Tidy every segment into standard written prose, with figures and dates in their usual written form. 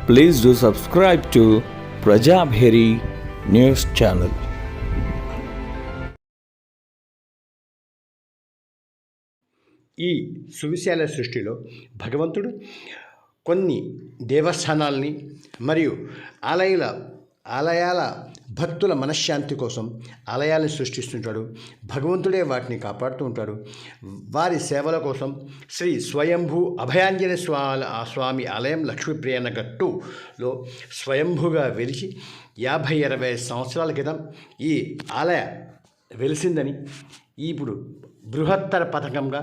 Please do subscribe to Prajabheri News Channel. ఈ సువిశాల సృష్టిలో భగవంతుడు కొన్ని దేవస్థానాల్ని మరియు ఆలయాల భక్తుల మనశ్శాంతి కోసం ఆలయాలను సృష్టిస్తుంటాడు. భగవంతుడే వాటిని కాపాడుతూ ఉంటాడు. వారి సేవల కోసం శ్రీ స్వయంభూ అభయాంజనేయ స్వామి ఆలయం లక్ష్మీప్రియనగర్ 2లో స్వయంభూగా వెలిచి 50-60 సంవత్సరాల క్రితం ఈ ఆలయ వెలిసిందని ఇప్పుడు బృహత్తర పథకంగా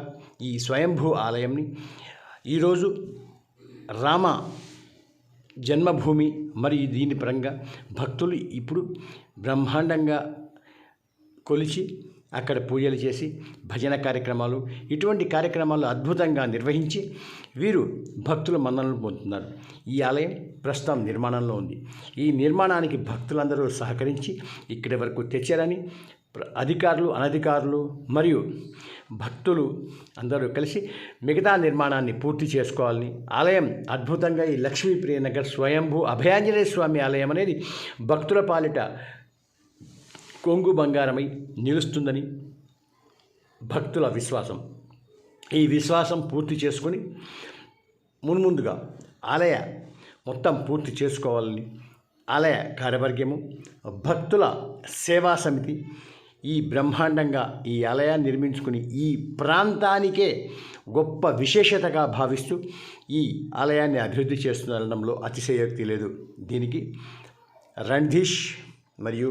ఈ స్వయంభూ ఆలయంని ఈరోజు రామ జన్మభూమి మరియు దీని పరంగా భక్తులు ఇప్పుడు బ్రహ్మాండంగా కొలిచి అక్కడ పూజలు చేసి భజన కార్యక్రమాలు ఇటువంటి కార్యక్రమాలు అద్భుతంగా నిర్వహించి వీరు భక్తుల మన్ననలు పొందుతున్నారు. ఈ ఆలయం ప్రస్తుతం నిర్మాణంలో ఉంది. ఈ నిర్మాణానికి భక్తులందరూ సహకరించి ఇక్కడి వరకు తెచ్చారని అధికారులు అనధికారులు మరియు భక్తులు అందరూ కలిసి మిగతా నిర్మాణాన్ని పూర్తి చేసుకోవాలని ఆలయం అద్భుతంగా ఈ లక్ష్మీప్రియనగర్ స్వయంభూ అభయాంజనేయ స్వామి ఆలయం అనేది భక్తుల పాలిట కొంగు బంగారమై నిలుస్తుందని భక్తుల విశ్వాసం. ఈ విశ్వాసం పూర్తి చేసుకొని మున్ముందుగా ఆలయ మొత్తం పూర్తి చేసుకోవాలని ఆలయ కార్యవర్గము భక్తుల సేవా సమితి ఈ బ్రహ్మాండంగా ఈ ఆలయాన్ని నిర్మించుకుని ఈ ప్రాంతానికే గొప్ప విశేషతగా భావిస్తూ ఈ ఆలయాన్ని అభివృద్ధి చేస్తుందనడంలో అతిశయోక్తి లేదు. దీనికి రణ్ధీష్ మరియు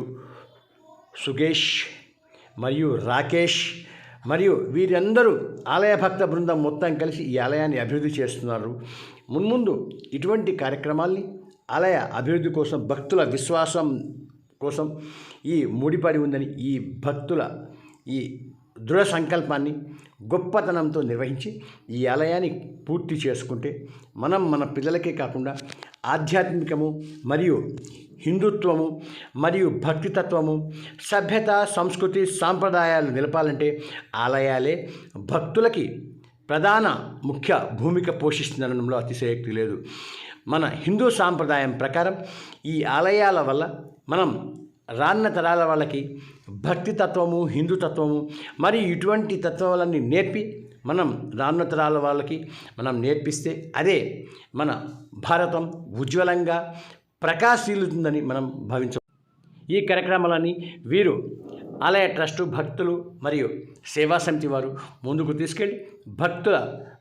సుగేష్ మరియు రాకేష్ మరియు వీరందరూ ఆలయ భక్త బృందం మొత్తం కలిసి ఈ ఆలయాన్ని అభివృద్ధి చేస్తున్నారు. మున్ముందు ఇటువంటి కార్యక్రమాల్ని ఆలయ అభివృద్ధి కోసం భక్తుల విశ్వాసం కోసం ఈ ముడిపడి ఉందని ఈ భక్తుల ఈ దృఢ సంకల్పాన్ని గొప్పతనంతో నిర్వహించి ఈ ఆలయాన్ని పూర్తి చేసుకుంటే మనం మన పిల్లలకే కాకుండా ఆధ్యాత్మికము మరియు హిందుత్వము మరియు భక్తితత్వము సభ్యత సంస్కృతి సాంప్రదాయాలు నిలపాలంటే ఆలయాలే భక్తులకి ప్రధాన ముఖ్య భూమిక పోషిస్తుందనడంలో అతిశయోక్తి లేదు. మన హిందూ సాంప్రదాయం ప్రకారం ఈ ఆలయాల వల్ల మనం రాన్న తరాల వాళ్ళకి భక్తి తత్వము హిందుతత్వము మరియు ఇటువంటి తత్వాలన్నీ నేర్పి మనం రాన్న తరాల వాళ్ళకి మనం నేర్పిస్తే అదే మన భారతం ఉజ్వలంగా ప్రకాశిల్లుతుందని మనం భావించవచ్చు. ఈ కార్యక్రమాలన్నీ వీరు ఆలయ ట్రస్టు భక్తులు మరియు సేవా సమితి వారు ముందుకు తీసుకెళ్ళి భక్తుల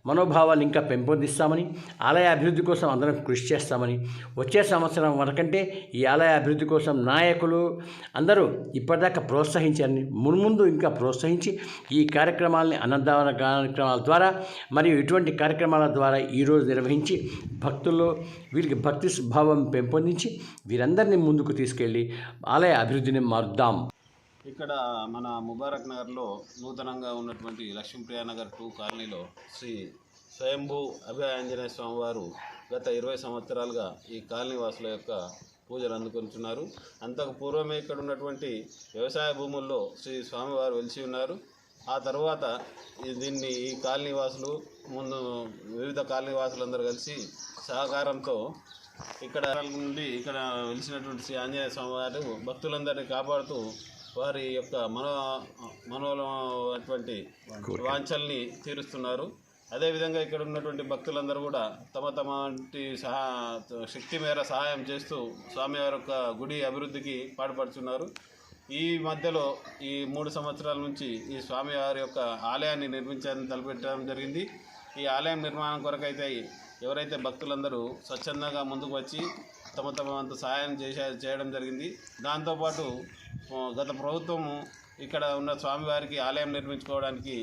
మనోభావాలు ఇంకా పెంపొందిస్తామని ఆలయ అభివృద్ధి కోసం అందరం కృషి చేస్తామని వచ్చే సంవత్సరం వరకంటే ఈ ఆలయ అభివృద్ధి కోసం నాయకులు అందరూ ఇప్పటిదాకా ప్రోత్సహించారని మున్ముందు ఇంకా ప్రోత్సహించి ఈ కార్యక్రమాలని అన్నదాన కార్యక్రమాల ద్వారా మరియు ఇటువంటి కార్యక్రమాల ద్వారా ఈరోజు నిర్వహించి భక్తుల్లో వీరికి భక్తి భావం పెంపొందించి వీరందరినీ ముందుకు తీసుకెళ్ళి ఆలయ అభివృద్ధిని మారుద్దాం. ఇక్కడ మన ముబారక్ నగర్లో నూతనంగా ఉన్నటువంటి లక్ష్మీప్రియనగర్ 2 కాలనీలో శ్రీ స్వయంభూ అభయాంజనేయ స్వామి వారు గత 20 సంవత్సరాలుగా ఈ కాలనీ వాసుల యొక్క పూజలు అందుకుంటున్నారు. అంతకు పూర్వమే ఇక్కడ ఉన్నటువంటి వ్యవసాయ భూముల్లో శ్రీ స్వామివారు వెలిసి ఉన్నారు. ఆ తర్వాత దీన్ని ఈ కాలనీ వాసులు ముందు వివిధ కాలనీ వాసులందరూ కలిసి సహకారంతో ఇక్కడ నుండి ఇక్కడ వెలిసినటువంటి శ్రీ ఆంజనేయ స్వామి వారు భక్తులందరినీ కాపాడుతూ వారి యొక్క మనోటువంటి వాంఛల్ని తీరుస్తున్నారు. అదేవిధంగా ఇక్కడ ఉన్నటువంటి భక్తులందరూ కూడా తమ శక్తి మేర సహాయం చేస్తూ స్వామివారి యొక్క గుడి అభివృద్ధికి పాటుపడుతున్నారు. ఈ మధ్యలో ఈ 3 సంవత్సరాల నుంచి ఈ స్వామివారి యొక్క ఆలయాన్ని నిర్మించాలని తలపెట్టడం జరిగింది. ఈ ఆలయం నిర్మాణం కొరకైతే ఎవరైతే భక్తులందరూ స్వచ్ఛందంగా ముందుకు వచ్చి తమ వంతు సహాయం చేయడం జరిగింది. దాంతోపాటు గత ప్రభుత్వము ఇక్కడ ఉన్న స్వామివారికి ఆలయం నిర్మించుకోవడానికి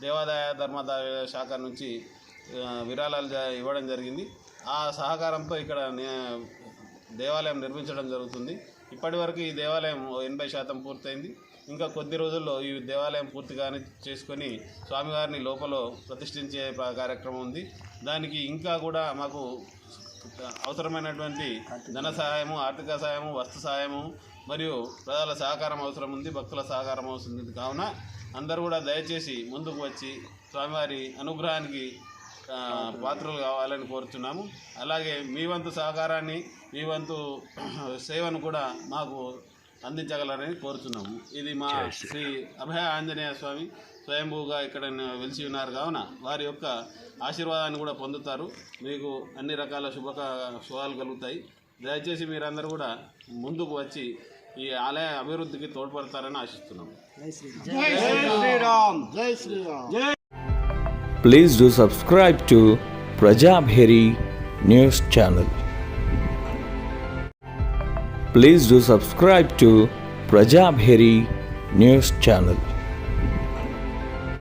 దేవాదాయ ధర్మాదాయ శాఖ నుంచి విరాళాలు ఇవ్వడం జరిగింది. ఆ సహకారంతో ఇక్కడ దేవాలయం నిర్మించడం జరుగుతుంది. ఇప్పటి వరకు ఈ దేవాలయం 80% పూర్తయింది. ఇంకా కొద్ది రోజుల్లో ఈ దేవాలయం పూర్తిగానే చేసుకొని స్వామివారిని లోపల ప్రతిష్ఠించే కార్యక్రమం ఉంది. దానికి ఇంకా కూడా మాకు అవసరమైనటువంటి ధన సహాయము, ఆర్థిక సహాయము, వస్తు సహాయము మరియు ప్రజల సహకారం అవసరం ఉంది, భక్తుల సహకారం అవసరం ఉంది. కావున అందరూ కూడా దయచేసి ముందుకు వచ్చి స్వామివారి అనుగ్రహానికి పాత్రలు కావాలని కోరుతున్నాము. అలాగే మీ వంతు సహకారాన్ని, మీ వంతు సేవను కూడా మాకు అందించగలరని కోరుతున్నాము. ఇది మా శ్రీ అభయ ఆంజనేయ స్వామి స్వయంభూగా ఇక్కడ వెలిసి ఉన్నారు కావున వారి యొక్క ఆశీర్వాదాన్ని కూడా పొందుతారు. మీకు అన్ని రకాల శుభాలు కలుగుతాయి. దయచేసి మీరందరూ కూడా ముందుకు వచ్చి ఈ ఆలయ అభివృద్ధికి తోడ్పడతారని ఆశిస్తున్నాము. Please do subscribe to Prajabheri News Channel. Please do subscribe to Prajabheri News Channel.